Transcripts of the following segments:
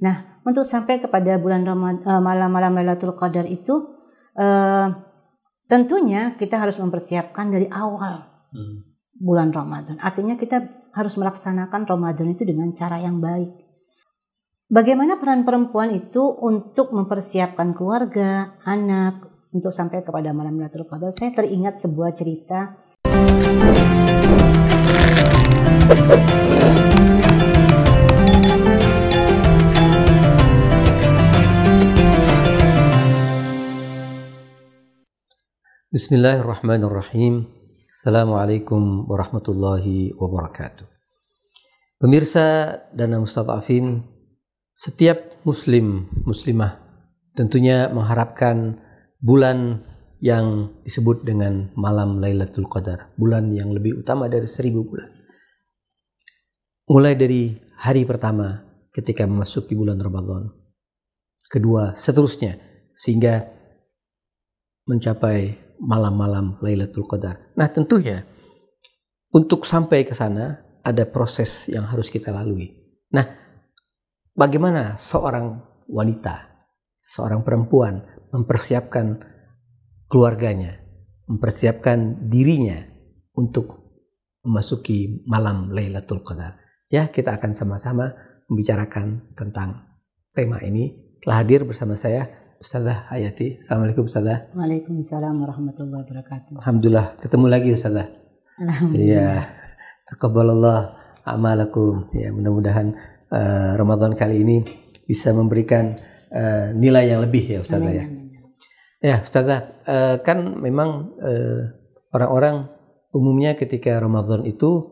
Nah, untuk sampai kepada bulan malam-malam Lailatul Qadar itu tentunya kita harus mempersiapkan dari awal bulan Ramadan. Artinya kita harus melaksanakan Ramadan itu dengan cara yang baik. Bagaimana peran perempuan itu untuk mempersiapkan keluarga, anak, untuk sampai kepada malam Lailatul Qadar? Saya teringat sebuah cerita. Bismillahirrahmanirrahim. Assalamualaikum warahmatullahi wabarakatuh. Pemirsa dan mustadhafin, setiap muslimah tentunya mengharapkan bulan yang disebut dengan malam Lailatul Qadar, bulan yang lebih utama dari 1000 bulan. Mulai dari hari pertama ketika memasuki bulan Ramadan, kedua, seterusnya, sehingga mencapai malam-malam Lailatul Qadar. Nah, tentunya untuk sampai ke sana ada proses yang harus kita lalui. Nah, bagaimana seorang wanita, seorang perempuan mempersiapkan keluarganya, mempersiapkan dirinya untuk memasuki malam Lailatul Qadar? Ya, kita akan sama-sama membicarakan tentang tema ini. Telah hadir bersama saya Ustazah Hayati. Assalamualaikum Ustazah. Waalaikumsalam warahmatullahi wabarakatuh. Alhamdulillah ketemu lagi Ustazah. Alhamdulillah. Ya, taqabbalallah a'malakum. Ya, mudah-mudahan Ramadan kali ini bisa memberikan nilai yang lebih ya Ustazah. Ya. Ya Ustazah, kan memang orang-orang umumnya ketika Ramadan itu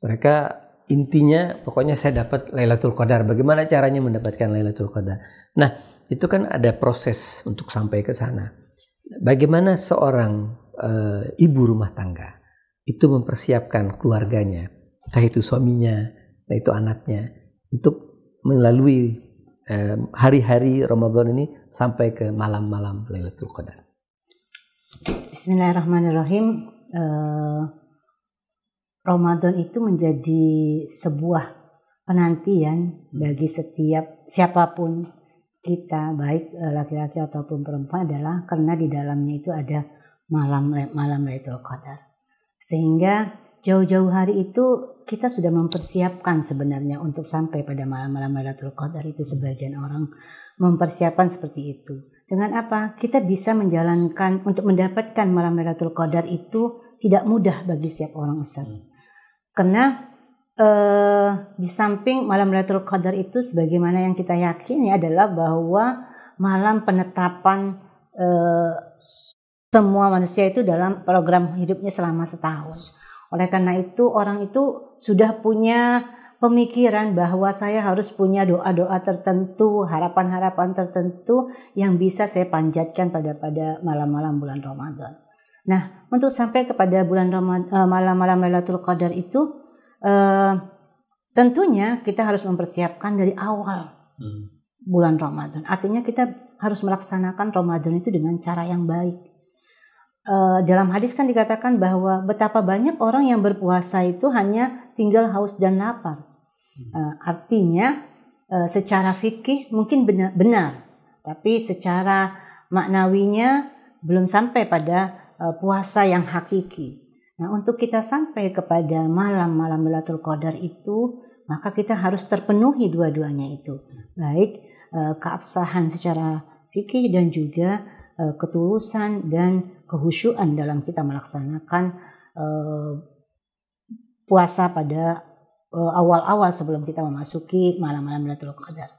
mereka intinya pokoknya saya dapat Lailatul Qadar. Bagaimana caranya mendapatkan Lailatul Qadar? Nah, itu kan ada proses untuk sampai ke sana. Bagaimana seorang ibu rumah tangga itu mempersiapkan keluarganya, entah itu suaminya, entah itu anaknya, untuk melalui hari-hari Ramadan ini sampai ke malam-malam Lailatul Qadar. Bismillahirrahmanirrahim. Ramadan itu menjadi sebuah penantian bagi setiap siapapun kita, baik laki-laki ataupun perempuan, adalah karena di dalamnya itu ada malam Lailatul Qadar. Sehingga jauh-jauh hari itu kita sudah mempersiapkan sebenarnya untuk sampai pada malam Lailatul Qadar itu. Sebagian orang mempersiapkan seperti itu. Dengan apa? Kita bisa menjalankan untuk mendapatkan malam Lailatul Qadar itu tidak mudah bagi setiap orang, Ustaz. Karena di samping malam Lailatul Qadar itu, sebagaimana yang kita yakini adalah bahwa malam penetapan semua manusia itu dalam program hidupnya selama setahun. Oleh karena itu orang itu sudah punya pemikiran bahwa saya harus punya doa-doa tertentu, harapan-harapan tertentu yang bisa saya panjatkan pada malam-malam bulan Ramadan. Nah, untuk sampai kepada bulan malam-malam Lailatul Qadar itu tentunya kita harus mempersiapkan dari awal bulan Ramadan. Artinya kita harus melaksanakan Ramadan itu dengan cara yang baik. Dalam hadis kan dikatakan bahwa betapa banyak orang yang berpuasa itu hanya tinggal haus dan lapar. Artinya secara fikih mungkin benar, tapi secara maknawinya belum sampai pada puasa yang hakiki. Nah, untuk kita sampai kepada malam-malam Lailatul Qadar itu, maka kita harus terpenuhi dua-duanya itu. Baik keabsahan secara fikih dan juga ketulusan dan kehusyuan dalam kita melaksanakan puasa pada awal-awal sebelum kita memasuki malam-malam Lailatul Qadar.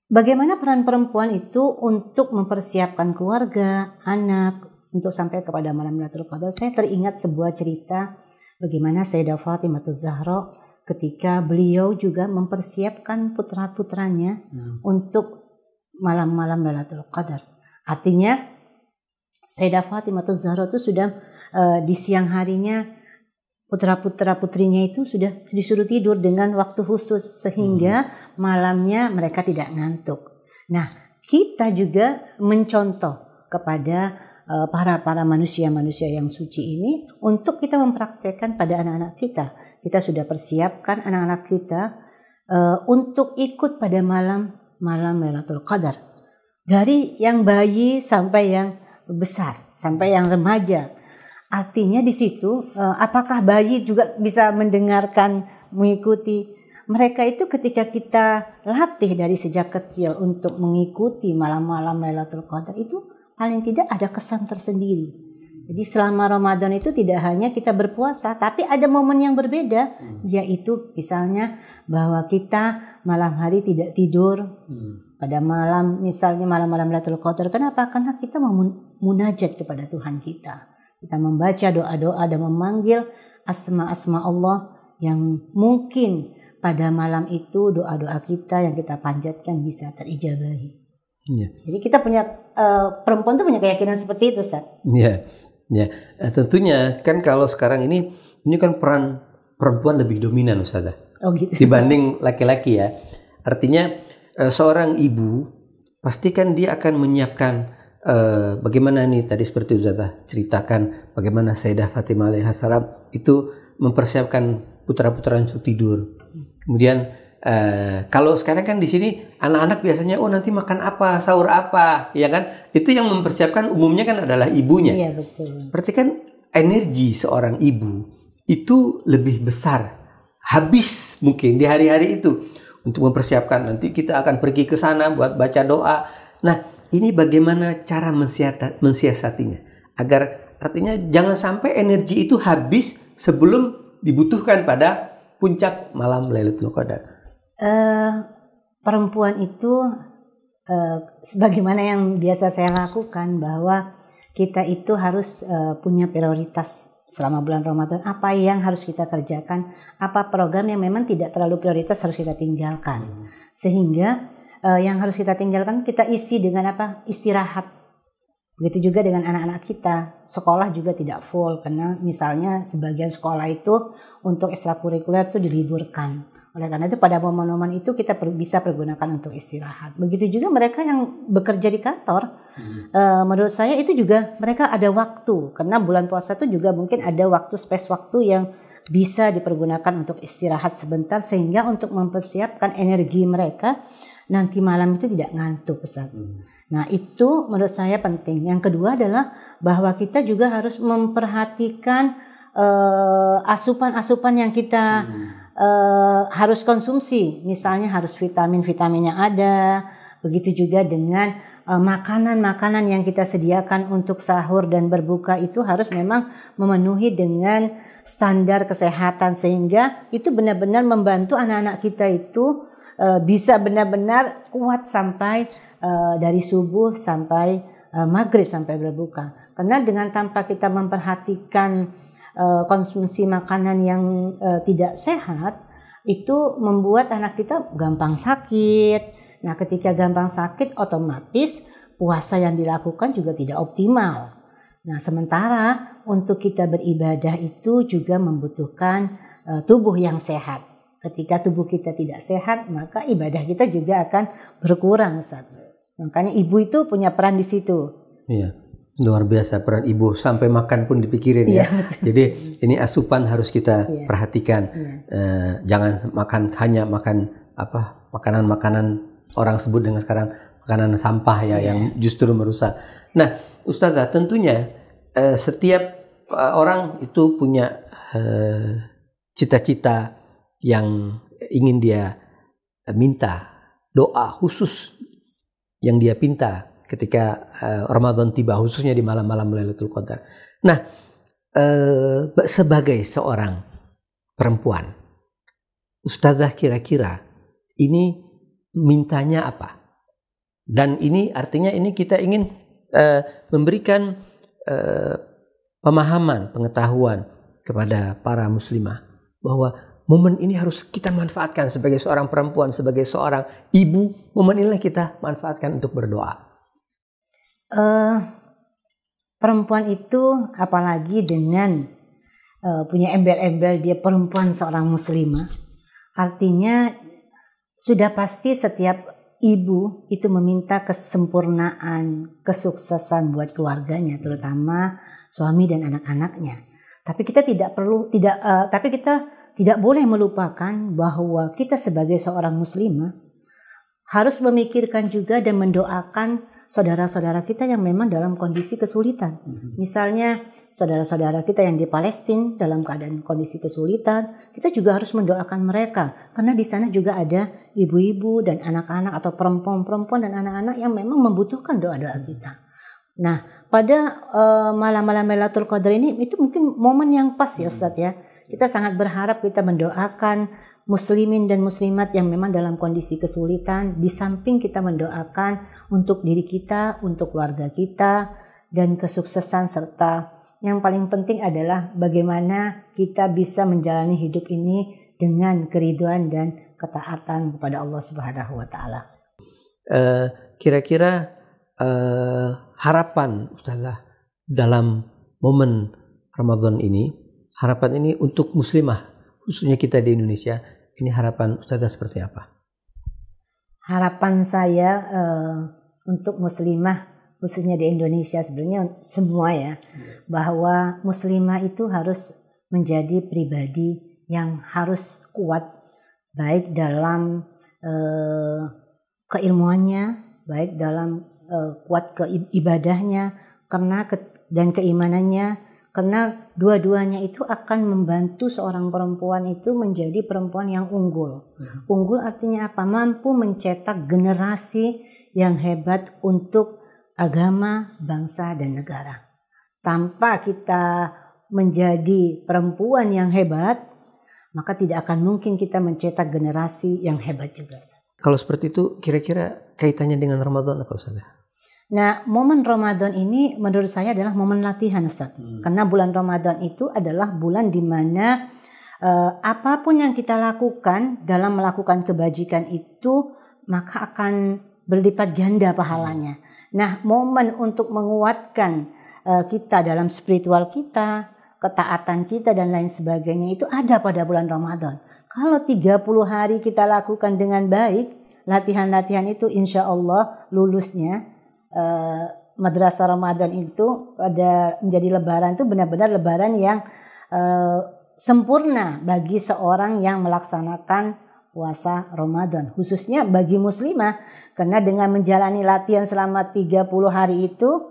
Bagaimana peran perempuan itu untuk mempersiapkan keluarga, anak, untuk sampai kepada malam Lailatul Qadar? Saya teringat sebuah cerita bagaimana Sayyidah Fatimah Az-Zahra ketika beliau juga mempersiapkan putra-putranya untuk malam-malam Lailatul Qadar. Artinya Sayyidah Fatimah Az-Zahra itu sudah di siang harinya putra-putra putrinya itu sudah disuruh tidur dengan waktu khusus sehingga malamnya mereka tidak ngantuk. Nah, kita juga mencontoh kepada para manusia-manusia yang suci ini untuk kita mempraktekkan pada anak-anak kita. Kita sudah persiapkan anak-anak kita untuk ikut pada malam Lailatul Qadar. Dari yang bayi sampai yang besar, sampai yang remaja. Artinya di situ apakah bayi juga bisa mendengarkan, mengikuti? Mereka itu ketika kita latih dari sejak kecil untuk mengikuti malam-malam Lailatul Qadar itu paling tidak ada kesan tersendiri. Jadi selama Ramadan itu tidak hanya kita berpuasa, tapi ada momen yang berbeda, yaitu misalnya bahwa kita malam hari tidak tidur pada malam, misalnya malam-malam Lailatul Qadar. Kenapa? Karena kita munajat kepada Tuhan kita. Kita membaca doa-doa dan memanggil asma-asma Allah yang mungkin pada malam itu doa-doa kita yang kita panjatkan bisa terijabahi. Ya. Jadi kita punya perempuan tuh punya keyakinan seperti itu, Ustaz. Iya. Ya, tentunya kan kalau sekarang ini kan peran perempuan lebih dominan, Ustazah. Oh gitu. Dibanding laki-laki ya. Artinya seorang ibu pastikan dia akan menyiapkan bagaimana nih tadi seperti Ustazah ceritakan bagaimana Sayyidah Fatimah alaihissalam itu mempersiapkan putra-putra untuk tidur. Kemudian kalau sekarang kan di sini anak-anak biasanya nanti makan apa, sahur apa, ya kan? Itu yang mempersiapkan umumnya kan adalah ibunya. Iya betul. Berarti kan energi seorang ibu itu lebih besar, habis mungkin di hari-hari itu untuk mempersiapkan nanti kita akan pergi ke sana buat baca doa. Nah, ini bagaimana cara mensiasatinya agar artinya jangan sampai energi itu habis sebelum dibutuhkan pada puncak malam Lailatul Qadar. Perempuan itu sebagaimana yang biasa saya lakukan bahwa kita itu harus punya prioritas selama bulan Ramadan. Apa yang harus kita kerjakan, apa program yang memang tidak terlalu prioritas harus kita tinggalkan. Sehingga yang harus kita tinggalkan kita isi dengan apa? Istirahat. Begitu juga dengan anak-anak kita. Sekolah juga tidak full karena misalnya sebagian sekolah itu untuk ekstrakurikuler itu diliburkan. Oleh karena itu pada momen-momen itu kita bisa pergunakan untuk istirahat. Begitu juga mereka yang bekerja di kantor. Menurut saya itu juga mereka ada waktu. Karena bulan puasa itu juga mungkin ada waktu, space waktu yang bisa dipergunakan untuk istirahat sebentar. Sehingga untuk mempersiapkan energi mereka nanti malam itu tidak ngantuk, Ustaz. Nah itu menurut saya penting. Yang kedua adalah bahwa kita juga harus memperhatikan asupan-asupan yang kita harus konsumsi, misalnya harus vitamin-vitaminnya ada, begitu juga dengan makanan-makanan yang kita sediakan untuk sahur dan berbuka itu harus memang memenuhi dengan standar kesehatan sehingga itu benar-benar membantu anak-anak kita itu bisa benar-benar kuat sampai dari subuh sampai maghrib sampai berbuka. Karena dengan tanpa kita memperhatikan konsumsi makanan yang tidak sehat itu membuat anak kita gampang sakit. Nah, ketika gampang sakit otomatis puasa yang dilakukan juga tidak optimal. Nah, sementara untuk kita beribadah itu juga membutuhkan tubuh yang sehat. Ketika tubuh kita tidak sehat, maka ibadah kita juga akan berkurang, Ustaz. Makanya ibu itu punya peran di situ. Iya. Luar biasa peran ibu sampai makan pun dipikirin ya. Jadi ini asupan harus kita perhatikan. Jangan hanya makan makanan-makanan orang sebut dengan sekarang makanan sampah ya yang justru merusak. Nah, Ustazah tentunya setiap orang itu punya cita-cita yang ingin dia minta, doa khusus yang dia pinta ketika Ramadan tiba, khususnya di malam-malam Lailatul Qadar. Nah, sebagai seorang perempuan, Ustazah kira-kira ini mintanya apa? Dan ini artinya ini kita ingin memberikan pemahaman, pengetahuan kepada para muslimah bahwa momen ini harus kita manfaatkan sebagai seorang perempuan, sebagai seorang ibu. Momen inilah kita manfaatkan untuk berdoa. Perempuan itu apalagi dengan punya embel-embel dia perempuan seorang muslimah, artinya sudah pasti setiap ibu itu meminta kesempurnaan, kesuksesan buat keluarganya, terutama suami dan anak-anaknya. Tapi kita tidak boleh melupakan bahwa kita sebagai seorang muslimah harus memikirkan juga dan mendoakan saudara-saudara kita yang memang dalam kondisi kesulitan. Misalnya saudara-saudara kita yang di Palestina dalam keadaan kondisi kesulitan, kita juga harus mendoakan mereka. Karena di sana juga ada ibu-ibu dan anak-anak atau perempuan-perempuan dan anak-anak yang memang membutuhkan doa-doa kita. Nah, pada malam-malam Lailatul Qadar ini itu mungkin momen yang pas ya Ustadz ya. Kita sangat berharap kita mendoakan muslimin dan muslimat yang memang dalam kondisi kesulitan, di samping kita mendoakan untuk diri kita, untuk keluarga kita, dan kesuksesan, serta yang paling penting adalah bagaimana kita bisa menjalani hidup ini dengan keridhaan dan ketaatan kepada Allah Subhanahu wa Ta'ala. Kira-kira harapan Ustazah dalam momen Ramadan ini, harapan ini untuk muslimah khususnya kita di Indonesia, ini harapan Ustazah seperti apa? Harapan saya untuk muslimah khususnya di Indonesia, sebenarnya semua ya, bahwa muslimah itu harus menjadi pribadi yang harus kuat, baik dalam keilmuannya, baik dalam kuat ibadahnya, dan keimanannya. Karena dua-duanya itu akan membantu seorang perempuan itu menjadi perempuan yang unggul. Unggul artinya apa? Mampu mencetak generasi yang hebat untuk agama, bangsa, dan negara. Tanpa kita menjadi perempuan yang hebat, maka tidak akan mungkin kita mencetak generasi yang hebat juga. Kalau seperti itu, kira-kira kaitannya dengan Ramadan apa Ustaz? Nah, momen Ramadan ini menurut saya adalah momen latihan Ustaz. Karena bulan Ramadan itu adalah bulan di mana apapun yang kita lakukan dalam melakukan kebajikan itu maka akan berlipat ganda pahalanya. Nah, momen untuk menguatkan kita dalam spiritual kita, ketaatan kita dan lain sebagainya itu ada pada bulan Ramadan. Kalau 30 hari kita lakukan dengan baik, latihan-latihan itu insya Allah lulusnya madrasah Ramadan itu pada menjadi lebaran itu benar-benar lebaran yang sempurna bagi seorang yang melaksanakan puasa Ramadan, khususnya bagi muslimah, karena dengan menjalani latihan selama 30 hari itu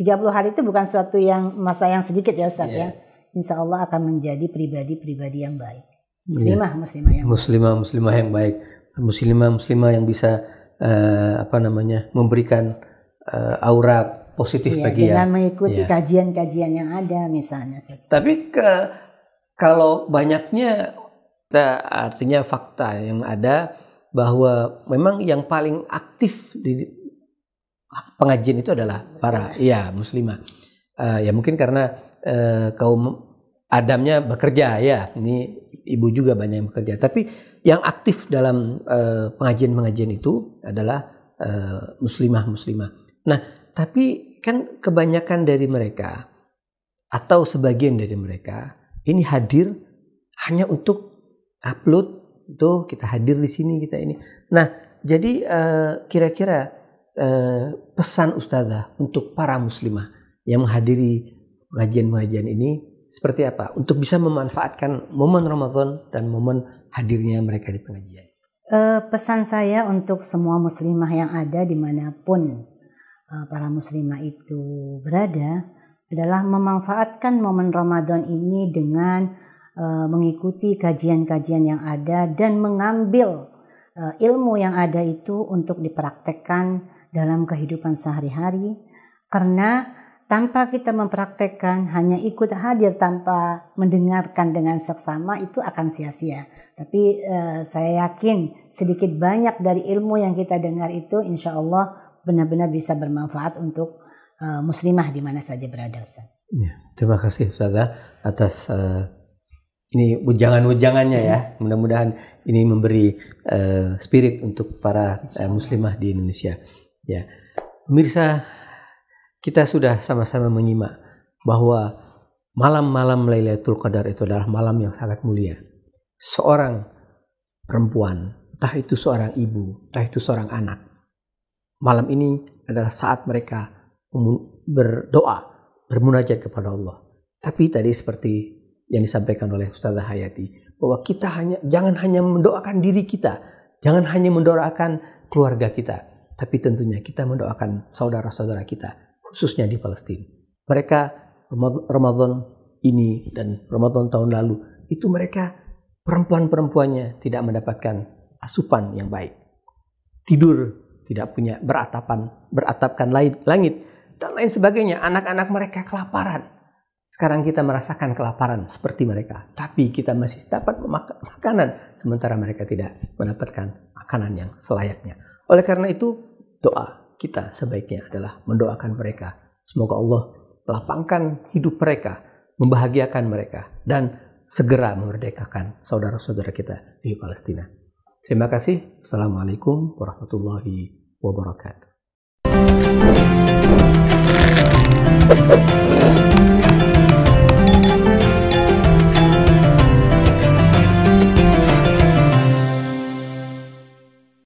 30 hari itu bukan suatu yang masa yang sedikit ya Ustaz ya. Insya Allah akan menjadi pribadi-pribadi yang baik, muslimah yang muslimah yang baik, muslimah yang bisa memberikan aura positif bagi dengan mengikuti kajian-kajian yang ada misalnya. Tapi kalau banyaknya artinya fakta yang ada bahwa memang yang paling aktif di pengajian itu adalah para muslimah. Ya mungkin karena kaum Adamnya bekerja ya, ini ibu juga banyak yang bekerja. Tapi yang aktif dalam pengajian-pengajian itu adalah muslimah. Nah, tapi kan kebanyakan dari mereka atau sebagian dari mereka ini hadir hanya untuk upload, tuh kita hadir di sini kita ini. Nah, jadi kira-kira pesan Ustazah untuk para muslimah yang menghadiri pengajian-pengajian ini seperti apa untuk bisa memanfaatkan momen Ramadan dan momen hadirnya mereka di pengajian? Pesan saya untuk semua muslimah yang ada dimanapun para muslimah itu berada adalah memanfaatkan momen Ramadan ini dengan mengikuti kajian-kajian yang ada dan mengambil ilmu yang ada itu untuk dipraktekkan dalam kehidupan sehari-hari. Karena tanpa kita mempraktekkan, hanya ikut hadir tanpa mendengarkan dengan seksama itu akan sia-sia. Tapi saya yakin sedikit banyak dari ilmu yang kita dengar itu insya Allah benar-benar bisa bermanfaat untuk muslimah di mana saja berada Ustaz. Ya, terima kasih Ustazah atas ini ujangan-ujangannya ya. Mudah-mudahan ini memberi spirit untuk para muslimah di Indonesia. Ya, pemirsa, kita sudah sama-sama menyimak bahwa malam-malam Lailatul Qadar itu adalah malam yang sangat mulia. Seorang perempuan, entah itu seorang ibu, entah itu seorang anak, malam ini adalah saat mereka berdoa, bermunajat kepada Allah. Tapi tadi seperti yang disampaikan oleh Ustazah Hayati, bahwa kita jangan hanya mendoakan diri kita, jangan hanya mendoakan keluarga kita, tapi tentunya kita mendoakan saudara-saudara kita, khususnya di Palestina. Mereka Ramadan ini dan Ramadan tahun lalu, itu mereka perempuan-perempuannya tidak mendapatkan asupan yang baik. Tidur tidak punya beratapkan langit dan lain sebagainya. Anak-anak mereka kelaparan. Sekarang kita merasakan kelaparan seperti mereka, tapi kita masih dapat makanan, sementara mereka tidak mendapatkan makanan yang selayaknya. Oleh karena itu, doa kita sebaiknya adalah mendoakan mereka. Semoga Allah lapangkan hidup mereka, membahagiakan mereka, dan segera memerdekakan saudara-saudara kita di Palestina. Terima kasih. Assalamualaikum warahmatullahi wabarakatuh.